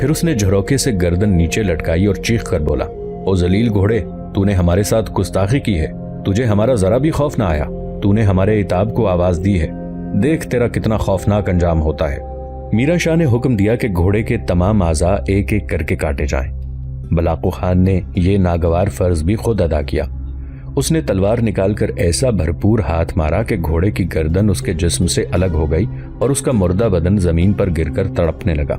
پھر اس نے جھروکے سے گردن نیچے لٹکائی اور چیخ کر بولا، او ذلیل گھوڑے، تو نے ہمارے ساتھ گستاخی کی ہے، تجھے ہمارا ذرا بھی خوف نہ آیا، تو نے ہمارے عتاب کو آواز دی ہے، دیکھ تیرا کتنا خوفناک انجام ہوتا ہے۔ میرا شاہ نے حکم دیا کہ گھوڑے کے تمام اعضاء ایک ایک کر کے کاٹے جائیں۔ بلاقو خان نے یہ ناگوار فرض بھی خود ادا کیا۔ اس نے تلوار نکال کر ایسا بھرپور ہاتھ مارا کہ گھوڑے کی گردن اس کے جسم سے الگ ہو گئی اور اس کا مردہ بدن زمین پر گر کر تڑپنے لگا۔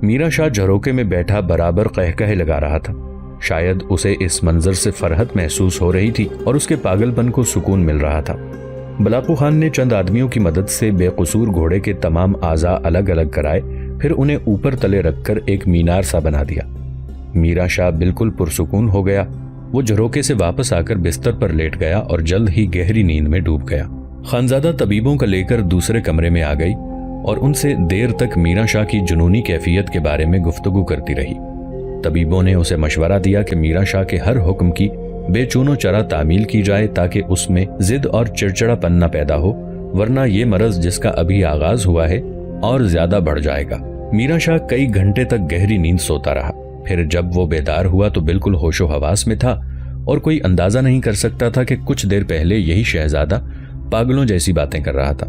میرا شاہ جھروکے میں بیٹھا برابر قہقہے لگا رہا تھا۔ شاید اسے اس منظر سے فرحت محسوس ہو رہی تھی اور اس کے پاگل پن کو سکون مل رہا تھا۔ بلاقو خان نے چند آدمیوں کی مدد سے بے قصور گھوڑے کے تمام اعضاء الگ الگ کرائے، پھر انہیں اوپر تلے رکھ کر ایک مینار سا بنا دیا۔ میرا شاہ بالکل پرسکون ہو گیا۔ وہ جھروکے سے واپس آ کر بستر پر لیٹ گیا اور جلد ہی گہری نیند میں ڈوب گیا۔ خانزادہ طبیبوں کا لے کر دوسرے کمرے میں آ گئی اور ان سے دیر تک میرا شاہ کی جنونی کیفیت کے بارے میں گفتگو کرتی رہی۔ طبیبوں نے اسے مشورہ دیا کہ میرا شاہ کے ہر حکم کی بے چون و چرا تعمیل کی جائے تاکہ اس میں ضد اور چڑچڑا پن نہ پیدا ہو، ورنہ یہ مرض جس کا ابھی آغاز ہوا ہے اور زیادہ بڑھ جائے گا۔ میرا شاہ کئی گھنٹے تک گہری نیند سوتا رہا۔ پھر جب وہ بیدار ہوا تو بالکل ہوش و حواس میں تھا اور کوئی اندازہ نہیں کر سکتا تھا کہ کچھ دیر پہلے یہی شہزادہ پاگلوں جیسی باتیں کر رہا تھا۔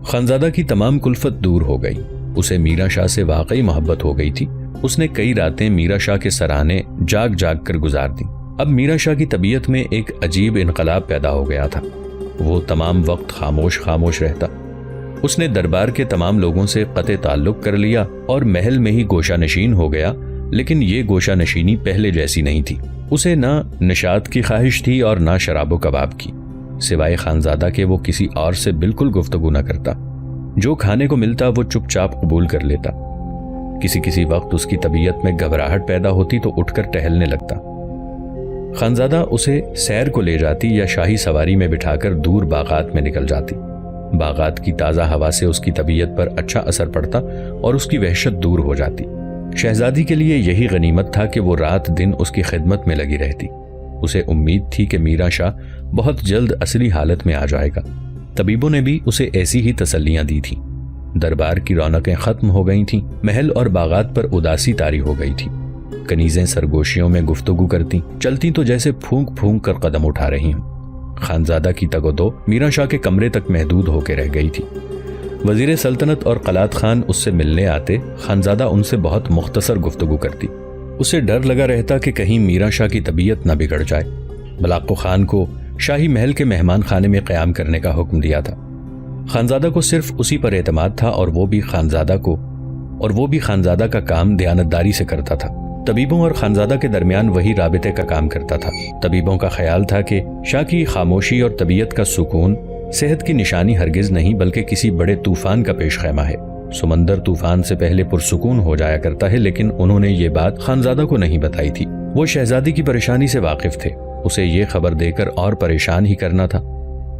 خانزادہ کی تمام کلفت دور ہو گئی۔ اسے میرا شاہ سے واقعی محبت ہو گئی تھی۔ اس نے کئی راتیں میرا شاہ کے سرانے جاگ جاگ کر گزار دیں۔ اب میرا شاہ کی طبیعت میں ایک عجیب انقلاب پیدا ہو گیا تھا۔ وہ تمام وقت خاموش خاموش رہتا۔ اس نے دربار کے تمام لوگوں سے قطع تعلق کر لیا اور محل میں ہی گوشہ نشین ہو گیا، لیکن یہ گوشہ نشینی پہلے جیسی نہیں تھی۔ اسے نہ نشاط کی خواہش تھی اور نہ شراب و کباب کی۔ سوائے خانزادہ کے وہ کسی اور سے بالکل گفتگو نہ کرتا۔ جو کھانے کو ملتا وہ چپ چاپ قبول کر لیتا۔ کسی وقت اس کی طبیعت میں گھبراہٹ پیدا ہوتی تو اٹھ کر ٹہلنے لگتا۔ خانزادہ اسے سیر کو لے جاتی یا شاہی سواری میں بٹھا کر دور باغات میں نکل جاتی۔ باغات کی تازہ ہوا سے اس کی طبیعت پر اچھا اثر پڑتا اور اس کی وحشت دور ہو جاتی۔ شہزادی کے لیے یہی غنیمت تھا کہ وہ رات دن اس کی خدمت میں لگی رہتی۔ اسے امید تھی کہ میرا شاہ بہت جلد اصلی حالت میں آ جائے گا۔ طبیبوں نے بھی اسے ایسی ہی تسلیاں دی تھیں۔ دربار کی رونقیں ختم ہو گئی تھیں، محل اور باغات پر اداسی طاری ہو گئی تھی۔ کنیزیں سرگوشیوں میں گفتگو کرتی، چلتی تو جیسے پھونک پھونک کر قدم اٹھا رہی ہوں۔ خانزادہ کی تگ و دو میرا شاہ کے کمرے تک محدود ہو کے رہ گئی تھی۔ وزیر سلطنت اور قلات خان اس سے ملنے آتے، خانزادہ ان سے بہت مختصر گفتگو کرتی۔ اسے ڈر لگا رہتا کہ کہیں میرا شاہ کی طبیعت نہ بگڑ جائے۔ بلاقو خان کو شاہی محل کے مہمان خانے میں قیام کرنے کا حکم دیا تھا۔ خانزادہ کو صرف اسی پر اعتماد تھا اور وہ بھی خانزادہ کا کام دیانتداری سے کرتا تھا۔ طبیبوں اور خانزادہ کے درمیان وہی رابطے کا کام کرتا تھا۔ طبیبوں کا خیال تھا کہ شاہ کی خاموشی اور طبیعت کا سکون صحت کی نشانی ہرگز نہیں بلکہ کسی بڑے طوفان کا پیش خیمہ ہے۔ سمندر طوفان سے پہلے پرسکون ہو جایا کرتا ہے، لیکن انہوں نے یہ بات خانزادہ کو نہیں بتائی تھی۔ وہ شہزادی کی پریشانی سے واقف تھے، اسے یہ خبر دے کر اور پریشان ہی کرنا تھا۔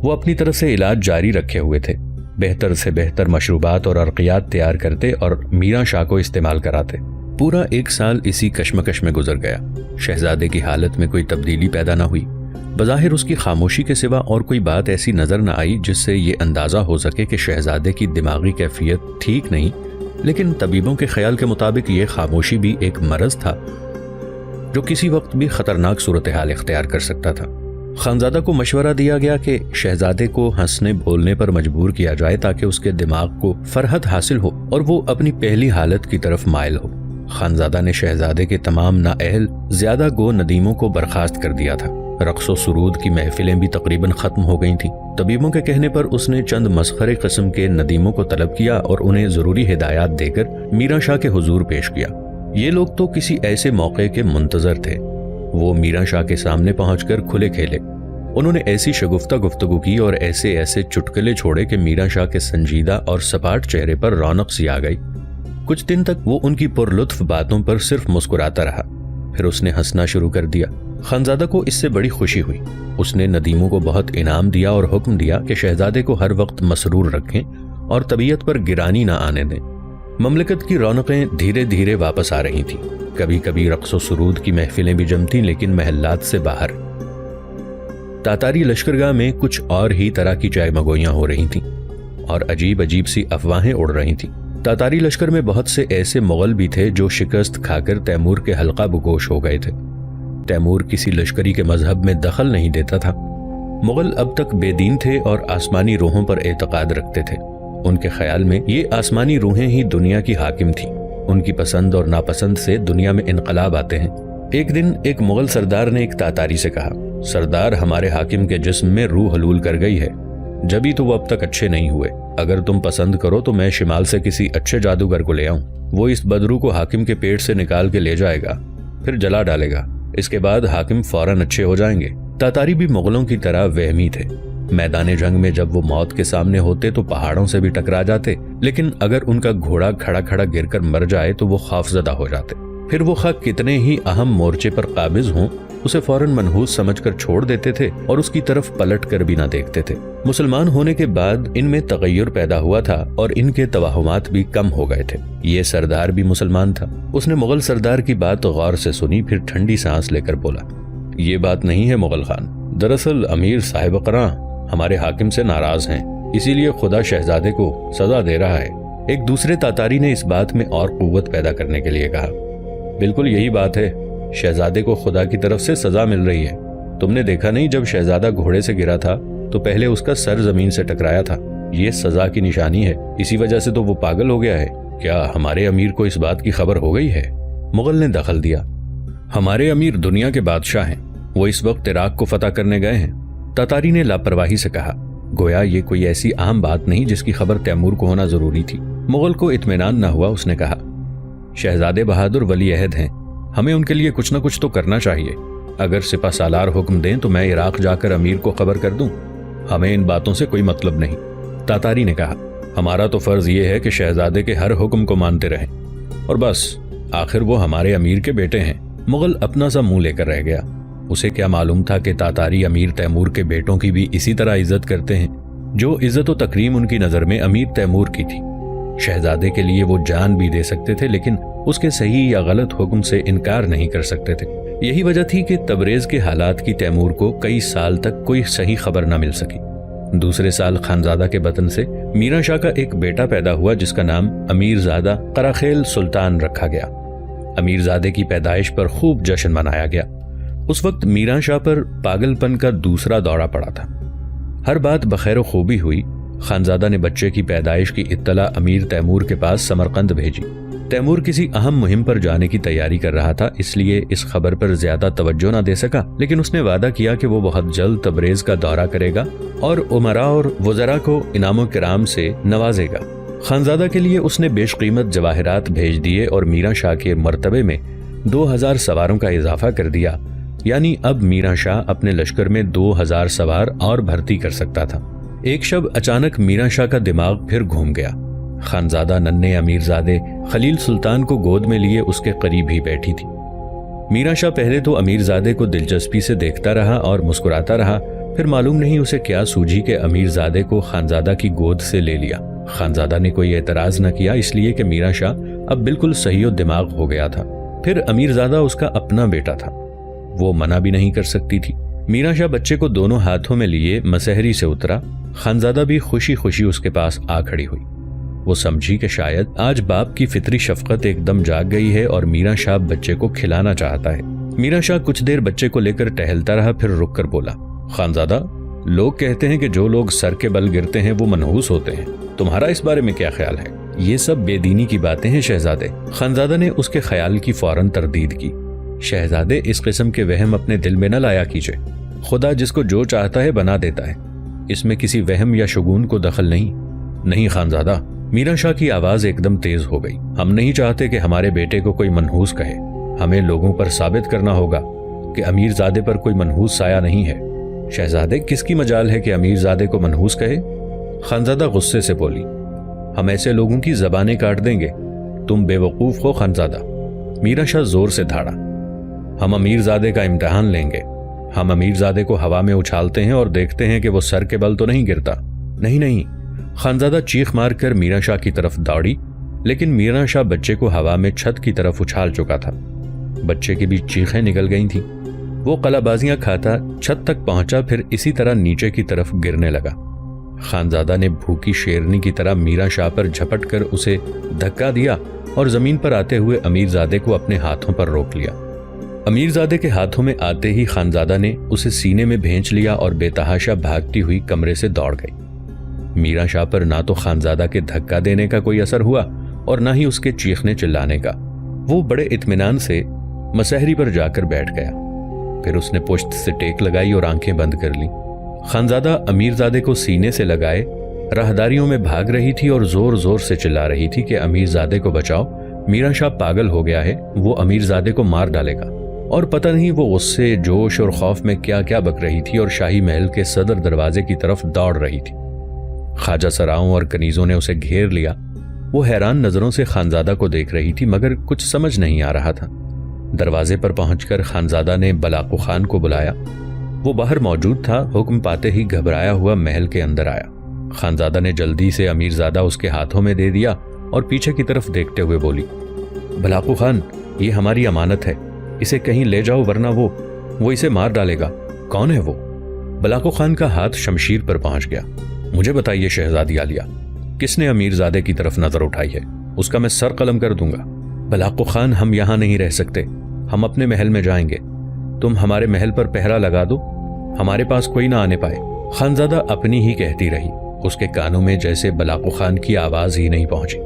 وہ اپنی طرف سے علاج جاری رکھے ہوئے تھے، بہتر سے بہتر مشروبات اور ارقیات تیار کرتے اور میرا شاہ کو استعمال کراتے۔ پورا 1 سال اسی کشمکش میں گزر گیا۔ شہزادے کی حالت میں کوئی تبدیلی پیدا نہ ہوئی۔ بظاہر اس کی خاموشی کے سوا اور کوئی بات ایسی نظر نہ آئی جس سے یہ اندازہ ہو سکے کہ شہزادے کی دماغی کیفیت ٹھیک نہیں، لیکن طبیبوں کے خیال کے مطابق یہ خاموشی بھی ایک مرض تھا جو کسی وقت بھی خطرناک صورتحال اختیار کر سکتا تھا۔ خانزادہ کو مشورہ دیا گیا کہ شہزادے کو ہنسنے بولنے پر مجبور کیا جائے تاکہ اس کے دماغ کو فرحت حاصل ہو اور وہ اپنی پہلی حالت کی طرف مائل ہو۔ خانزادہ نے شہزادے کے تمام نااہل زیادہ گو ندیموں کو برخاست کر دیا تھا۔ رقص و سرود کی محفلیں بھی تقریباً ختم ہو گئی تھیں۔ طبیبوں کے کہنے پر اس نے چند مسخرے قسم کے ندیموں کو طلب کیا اور انہیں ضروری ہدایات دے کر میرا شاہ کے حضور پیش کیا۔ یہ لوگ تو کسی ایسے موقع کے منتظر تھے۔ وہ میرا شاہ کے سامنے پہنچ کر کھلے کھیلے۔ انہوں نے ایسی شگفتہ گفتگو کی اور ایسے چٹکلے چھوڑے کہ میرا شاہ کے سنجیدہ اور سپاٹ چہرے پر رونق سی آ گئی۔ کچھ دن تک وہ ان کی پرلطف باتوں پر صرف مسکراتا رہا، پھر اس نے ہنسنا شروع کر دیا۔ خانزادہ کو اس سے بڑی خوشی ہوئی۔ اس نے ندیموں کو بہت انعام دیا اور حکم دیا کہ شہزادے کو ہر وقت مسرور رکھیں اور طبیعت پر گرانی نہ آنے دیں۔ مملکت کی رونقیں دھیرے دھیرے واپس آ رہی تھیں۔ کبھی کبھی رقص و سرود کی محفلیں بھی جمتیں، لیکن محلات سے باہر تاتاری لشکرگاہ میں کچھ اور ہی طرح کی چائے مگویاں ہو رہی تھیں اور عجیب سی افواہیں اڑ رہی تھیں۔ تاتاری لشکر میں بہت سے ایسے مغل بھی تھے جو شکست کھا کر تیمور کے حلقہ بگوش ہو گئے تھے۔ تیمور کسی لشکری کے مذہب میں دخل نہیں دیتا تھا۔ مغل اب تک بے دین تھے اور آسمانی روحوں پر اعتقاد رکھتے تھے۔ ان کے خیال میں یہ آسمانی روحیں ہی دنیا کی حاکم تھیں۔ ان کی پسند اور ناپسند سے دنیا میں انقلاب آتے ہیں۔ ایک دن ایک مغل سردار نے ایک تاتاری سے کہا، سردار، ہمارے حاکم کے جسم میں روح حلول کر گئی ہے، جبھی تو وہ اب تک اچھے نہیں ہوئے۔ اگر تم پسند کرو تو میں شمال سے کسی اچھے جادوگر کو لے آؤں، وہ اس بدرو کو حاکم کے پیٹ سے نکال کے لے جائے گا، پھر جلا ڈالے گا، اس کے بعد حاکم فوراً اچھے ہو جائیں گے۔ تاتاری بھی مغلوں کی طرح وہمی تھے۔ میدان جنگ میں جب وہ موت کے سامنے ہوتے تو پہاڑوں سے بھی ٹکرا جاتے، لیکن اگر ان کا گھوڑا کھڑا کھڑا گر کر مر جائے تو وہ خوفزدہ ہو جاتے۔ پھر وہ خواہ کتنے ہی اہم مورچے پر قابض ہوں، اسے فوراً منحوس سمجھ کر چھوڑ دیتے تھے اور اس کی طرف پلٹ کر بھی نہ دیکھتے تھے۔ مسلمان ہونے کے بعد ان میں تغیر پیدا ہوا تھا اور ان کے توہمات بھی کم ہو گئے تھے۔ یہ سردار بھی مسلمان تھا۔ اس نے مغل سردار کی بات غور سے سنی، پھر ٹھنڈی سانس لے کر بولا، یہ بات نہیں ہے مغل خان، دراصل امیر صاحب قراں ہمارے حاکم سے ناراض ہیں، اسی لیے خدا شہزادے کو سزا دے رہا ہے۔ ایک دوسرے تاتاری نے اس بات میں اور قوت پیدا کرنے کے لیے کہا، بالکل یہی بات ہے، شہزادے کو خدا کی طرف سے سزا مل رہی ہے۔ تم نے دیکھا نہیں، جب شہزادہ گھوڑے سے گرا تھا تو پہلے اس کا سر زمین سے ٹکرایا تھا، یہ سزا کی نشانی ہے، اسی وجہ سے تو وہ پاگل ہو گیا ہے۔ کیا ہمارے امیر کو اس بات کی خبر ہو گئی ہے؟ مغل نے دخل دیا، ہمارے امیر دنیا کے بادشاہ ہیں، وہ اس وقت عراق کو فتح کرنے گئے ہیں۔ تاتاری نے لاپرواہی سے کہا، گویا یہ کوئی ایسی عام بات نہیں جس کی خبر تیمور کو ہونا ضروری تھی۔ مغل کو اطمینان نہ ہوا، اس نے کہا، شہزادے بہادر ولی عہد ہیں، ہمیں ان کے لیے کچھ نہ کچھ تو کرنا چاہیے۔ اگر سپہ سالار حکم دیں تو میں عراق جا کر امیر کو خبر کر دوں، ہمیں ان باتوں سے کوئی مطلب نہیں۔ تاتاری نے کہا، ہمارا تو فرض یہ ہے کہ شہزادے کے ہر حکم کو مانتے رہیں، اور بس، آخر وہ ہمارے امیر کے بیٹے ہیں۔ مغل اپنا سا منہ لے کر رہ گیا۔ اسے کیا معلوم تھا کہ تاتاری امیر تیمور کے بیٹوں کی بھی اسی طرح عزت کرتے ہیں، جو عزت و تکریم ان کی نظر میں امیر تیمور کی تھی۔ شہزادے کے لیے وہ جان بھی دے سکتے تھے، لیکن اس کے صحیح یا غلط حکم سے انکار نہیں کر سکتے تھے۔ یہی وجہ تھی کہ تبریز کے حالات کی تیمور کو کئی سال تک کوئی صحیح خبر نہ مل سکی۔ دوسرے سال خانزادہ کے بطن سے میرا شاہ کا ایک بیٹا پیدا ہوا جس کا نام امیر زادہ قراخیل سلطان رکھا گیا۔ امیر زادے کی پیدائش پر خوب جشن منایا گیا۔ اس وقت میرا شاہ پر پاگل پن کا دوسرا دورہ پڑا تھا۔ ہر بات بخیر و خوبی ہوئی۔ خانزادہ نے بچے کی پیدائش کی اطلاع امیر تیمور کے پاس سمرقند بھیجی۔ تیمور کسی اہم مہم پر جانے کی تیاری کر رہا تھا، اس لیے اس خبر پر زیادہ توجہ نہ دے سکا، لیکن اس نے وعدہ کیا کہ وہ بہت جلد تبریز کا دورہ کرے گا اور امراء اور وزراء کو انعام و کرام سے نوازے گا۔ خانزادہ کے لیے اس نے بیش قیمت جواہرات بھیج دیے اور میرا شاہ کے مرتبے میں 2000 سواروں کا اضافہ کر دیا، یعنی اب میرا شاہ اپنے لشکر میں 2000 سوار اور بھرتی کر سکتا تھا۔ ایک شب اچانک میرا شاہ کا دماغ پھر گھوم گیا۔ خانزادہ ننھے امیر زادے خلیل سلطان کو گود میں لیے اس کے قریب ہی بیٹھی تھی۔ میرا شاہ پہلے تو امیر زادے کو دلچسپی سے دیکھتا رہا اور مسکراتا رہا، پھر معلوم نہیں اسے کیا سوجھی کہ امیر زادے کو خانزادہ کی گود سے لے لیا۔ خانزادہ نے کوئی اعتراض نہ کیا، اس لیے کہ میرا شاہ اب بالکل صحیح و دماغ ہو گیا تھا۔ پھر امیر زادہ اس کا اپنا بیٹا تھا، وہ منع بھی نہیں کر سکتی تھی۔ میرا شاہ بچے کو دونوں ہاتھوں میں لیے مسحری سے اترا۔ خانزادہ بھی خوشی خوشی اس کے پاس آ کھڑی ہوئی۔ وہ سمجھی کہ شاید آج باپ کی فطری شفقت ایک دم جاگ گئی ہے اور میرا شاہ بچے کو کھلانا چاہتا ہے۔ میرا شاہ کچھ دیر بچے کو لے کر ٹہلتا رہا، پھر رک کر بولا، خانزادہ، لوگ کہتے ہیں کہ جو لوگ سر کے بل گرتے ہیں وہ منحوس ہوتے ہیں، تمہارا اس بارے میں کیا خیال ہے؟ یہ سب بے دینی کی باتیں ہیں شہزادے۔ خانزادہ نے اس کے خیال کی فوراً تردید کی۔ شہزادے، اس قسم کے وہم اپنے دل میں نہ لایا کیجیے، خدا جس کو جو چاہتا ہے بنا دیتا ہے، اس میں کسی وہم یا شگون کو دخل نہیں خانزادہ۔ میرا شاہ کی آواز ایک دم تیز ہو گئی، ہم نہیں چاہتے کہ ہمارے بیٹے کو کوئی منحوس کہے، ہمیں لوگوں پر ثابت کرنا ہوگا کہ امیر زادے پر کوئی منحوس سایہ نہیں ہے۔ شہزادے، کس کی مجال ہے کہ امیر زادے کو منحوس کہے؟ خانزادہ غصے سے بولی، ہم ایسے لوگوں کی زبانیں کاٹ دیں گے، تم بے وقوف ہو خانزادہ۔ میرا شاہ زور سے دھاڑا، ہم امیر زادے کا امتحان لیں گے، ہم امیر زادے کو ہوا میں اچھالتے ہیں اور دیکھتے ہیں کہ وہ سر کے بل تو نہیں گرتا۔ نہیں، خانزادہ چیخ مار کر میرا شاہ کی طرف دوڑی، لیکن میرا شاہ بچے کو ہوا میں چھت کی طرف اچھال چکا تھا۔ بچے کی بھی چیخیں نکل گئی تھیں۔ وہ قلابازیاں کھاتا چھت تک پہنچا، پھر اسی طرح نیچے کی طرف گرنے لگا۔ خانزادہ نے بھوکی شیرنی کی طرح میرا شاہ پر جھپٹ کر اسے دھکا دیا اور زمین پر آتے ہوئے امیرزادے کو اپنے ہاتھوں پر روک لیا۔ امیرزادے کے ہاتھوں میں آتے ہی خانزادہ نے اسے سینے میں بھینچ لیا اور بے تحاشا بھاگتی ہوئی کمرے سے دوڑ گئی۔ میرا شاہ پر نہ تو خانزادہ کے دھکا دینے کا کوئی اثر ہوا اور نہ ہی اس کے چیخنے چلانے کا۔ وہ بڑے اطمینان سے مسہری پر جا کر بیٹھ گیا۔ پھر اس نے پشت سے ٹیک لگائی اور آنکھیں بند کر لی۔ خانزادہ امیرزادے کو سینے سے لگائے راہداریوں میں بھاگ رہی تھی اور زور زور سے چلا رہی تھی کہ امیرزادے کو بچاؤ، میرا شاہ پاگل ہو گیا ہے، وہ امیرزادے کو مار ڈالے گا۔ اور پتہ نہیں وہ غصے، جوش اور خوف میں کیا کیا بک رہی تھی اور شاہی محل کے صدر دروازے کی طرف دوڑ رہی تھی۔ خواجہ سراؤں اور کنیزوں نے اسے گھیر لیا۔ وہ حیران نظروں سے خانزادہ کو دیکھ رہی تھی مگر کچھ سمجھ نہیں آ رہا تھا۔ دروازے پر پہنچ کر خانزادہ نے بلاقو خان کو بلایا۔ وہ باہر موجود تھا۔ حکم پاتے ہی گھبرایا ہوا محل کے اندر آیا۔ خانزادہ نے جلدی سے امیرزادہ اس کے ہاتھوں میں دے دیا اور پیچھے کی طرف دیکھتے ہوئے بولی، بلاقو خان، یہ ہماری امانت ہے، اسے کہیں لے جاؤ ورنہ وہ اسے مار ڈالے گا۔ کون ہے وہ؟ بلاقو خان کا ہاتھ شمشیر پر پہنچ گیا۔ مجھے بتائیے شہزادی عالیہ، کس نے امیرزادے کی طرف نظر اٹھائی ہے؟ اس کا میں سر قلم کر دوں گا۔ بلاقو خان، ہم یہاں نہیں رہ سکتے، ہم اپنے محل میں جائیں گے۔ تم ہمارے محل پر پہرا لگا دو، ہمارے پاس کوئی نہ آنے پائے۔ خانزادہ اپنی ہی کہتی رہی۔ اس کے کانوں میں جیسے بلاقو خان کی آواز ہی نہیں پہنچی۔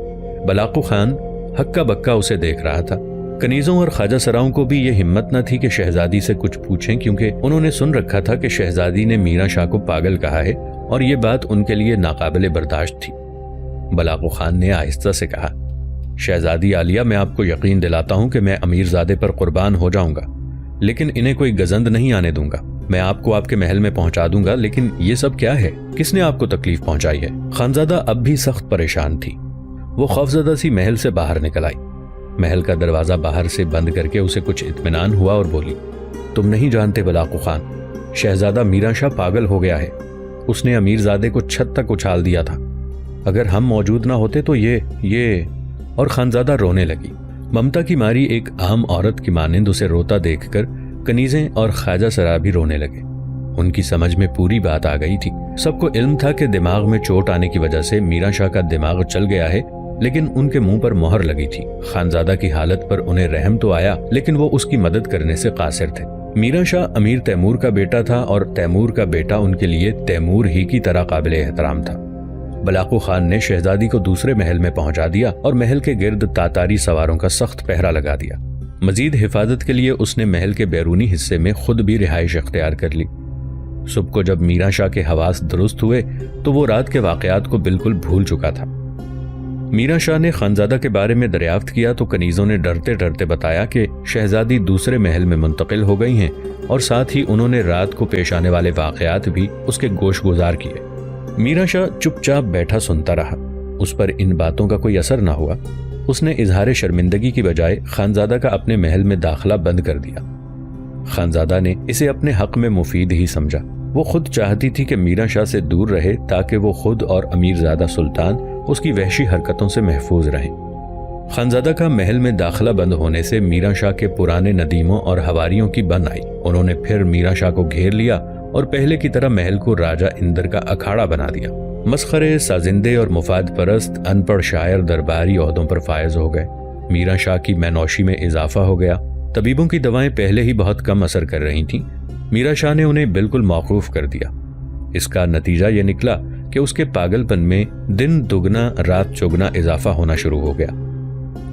بلاقو خان ہکا بکا اسے دیکھ رہا تھا۔ کنیزوں اور خواجہ سراؤں کو بھی یہ ہمت نہ تھی کہ شہزادی سے کچھ پوچھیں، کیونکہ انہوں نے سن رکھا تھا کہ شہزادی نے میرا شاہ کو پاگل کہا ہے اور یہ بات ان کے لیے ناقابل برداشت تھی۔ بلاقو خان نے آہستہ سے کہا، شہزادی عالیہ، میں آپ کو یقین دلاتا ہوں کہ میں امیرزادے پر قربان ہو جاؤں گا، لیکن انہیں کوئی گزند نہیں آنے دوں گا۔ میں آپ کو آپ کے محل میں پہنچا دوں گا، لیکن یہ سب کیا ہے؟ کس نے آپ کو تکلیف پہنچائی ہے؟ خانزادہ اب بھی سخت پریشان تھی۔ وہ خوفزدہ سی محل سے باہر نکل آئی۔ محل کا دروازہ باہر سے بند کر کے اسے کچھ اطمینان ہوا اور بولی، تم نہیں جانتے بلاقو خان، شہزادہ میرا شاہ پاگل ہو گیا ہے۔ اس نے امیرزادے کو چھت تک اچھال دیا تھا۔ اگر ہم موجود نہ ہوتے تو یہ اور خانزادہ رونے لگی۔ ممتا کی ماری ایک عام عورت کی مانند اسے روتا دیکھ کر کنیزیں اور خواجہ سرا بھی رونے لگے۔ ان کی سمجھ میں پوری بات آ گئی تھی۔ سب کو علم تھا کہ دماغ میں چوٹ آنے کی وجہ سے میرا شاہ کا دماغ چل گیا ہے، لیکن ان کے منہ پر مہر لگی تھی۔ خانزادہ کی حالت پر انہیں رحم تو آیا، لیکن وہ اس کی مدد کرنے سے قاصر تھے۔ میرا شاہ امیر تیمور کا بیٹا تھا اور تیمور کا بیٹا ان کے لیے تیمور ہی کی طرح قابل احترام تھا۔ بلاقو خان نے شہزادی کو دوسرے محل میں پہنچا دیا اور محل کے گرد تاتاری سواروں کا سخت پہرا لگا دیا۔ مزید حفاظت کے لیے اس نے محل کے بیرونی حصے میں خود بھی رہائش اختیار کر لی۔ صبح کو جب میرا شاہ کے حواس درست ہوئے تو وہ رات کے واقعات کو بالکل بھول چکا تھا۔ میرا شاہ نے خانزادہ کے بارے میں دریافت کیا تو کنیزوں نے ڈرتے ڈرتے بتایا کہ شہزادی دوسرے محل میں منتقل ہو گئی ہیں، اور ساتھ ہی انہوں نے رات کو پیش آنے والے واقعات بھی اس کے گوش گزار کیے۔ میرا شاہ چپ چاپ بیٹھا سنتا رہا۔ اس پر ان باتوں کا کوئی اثر نہ ہوا۔ اس نے اظہار شرمندگی کی بجائے خانزادہ کا اپنے محل میں داخلہ بند کر دیا۔ خانزادہ نے اسے اپنے حق میں مفید ہی سمجھا۔ وہ خود چاہتی تھی کہ میرا شاہ سے دور رہے تاکہ وہ خود اور امیرزادہ سلطان اس کی وحشی حرکتوں سے محفوظ رہیں۔ خانزادہ کا محل میں داخلہ بند ہونے سے میرا شاہ کے پرانے ندیموں اور حواریوں کی بن آئی۔ انہوں نے پھر میرا شاہ کو گھیر لیا اور پہلے کی طرح محل کو راجہ اندر کا اکھاڑا بنا دیا۔ مسخرے، سازندے اور مفاد پرست ان پڑھ شاعر درباری عہدوں پر فائز ہو گئے۔ میرا شاہ کی مینوشی میں اضافہ ہو گیا۔ طبیبوں کی دوائیں پہلے ہی بہت کم اثر کر رہی تھیں۔ میرا شاہ نے انہیں بالکل موقوف کر دیا۔ اس کا نتیجہ یہ نکلا کہ اس کے پاگل پن میں دن دگنا رات چگنا اضافہ ہونا شروع ہو گیا۔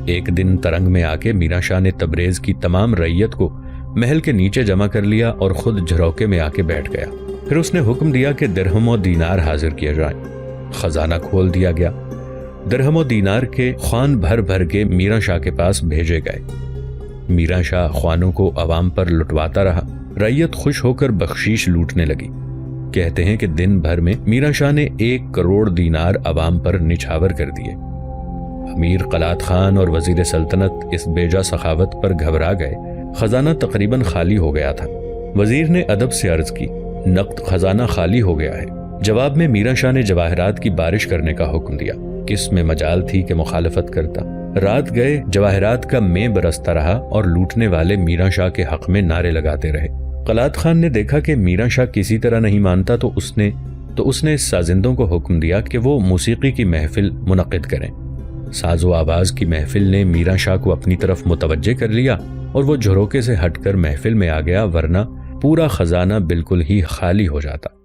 ایک دن ترنگ میں آ کے میرا شاہ نے تبریز کی تمام رعیت کو محل کے نیچے جمع کر لیا اور خود جھروکے میں آ کے بیٹھ گیا۔ پھر اس نے حکم دیا کہ درہم و دینار حاضر کیے جائیں۔ خزانہ کھول دیا گیا۔ درہم و دینار کے خوان بھر بھر کے میرا شاہ کے پاس بھیجے گئے۔ میرا شاہ خوانوں کو عوام پر لٹواتا رہا۔ رعیت خوش ہو کر بخشیش لوٹنے لگی۔ کہتے ہیں کہ دن بھر میں میرا شاہ نے 1 کروڑ دینار عوام پر نچھاور کر دیے۔ امیر قلات خان اور وزیر سلطنت اس بیجا سخاوت پر گھبرا گئے۔ خزانہ تقریباً خالی ہو گیا تھا۔ وزیر نے ادب سے عرض کی، نقد خزانہ خالی ہو گیا ہے۔ جواب میں میرا شاہ نے جواہرات کی بارش کرنے کا حکم دیا۔ کس میں مجال تھی کہ مخالفت کرتا۔ رات گئے، جواہرات کا میں برستا رہا اور لوٹنے والے میرا شاہ کے حق میں نعرے لگاتے رہے۔ قلات خان نے دیکھا کہ میرا شاہ کسی طرح نہیں مانتا تو اس نے تو اس نے سازندوں کو حکم دیا کہ وہ موسیقی کی محفل منعقد کریں۔ ساز و آواز کی محفل نے میرا شاہ کو اپنی طرف متوجہ کر لیا اور وہ جھروکے سے ہٹ کر محفل میں آ گیا، ورنہ پورا خزانہ بالکل ہی خالی ہو جاتا۔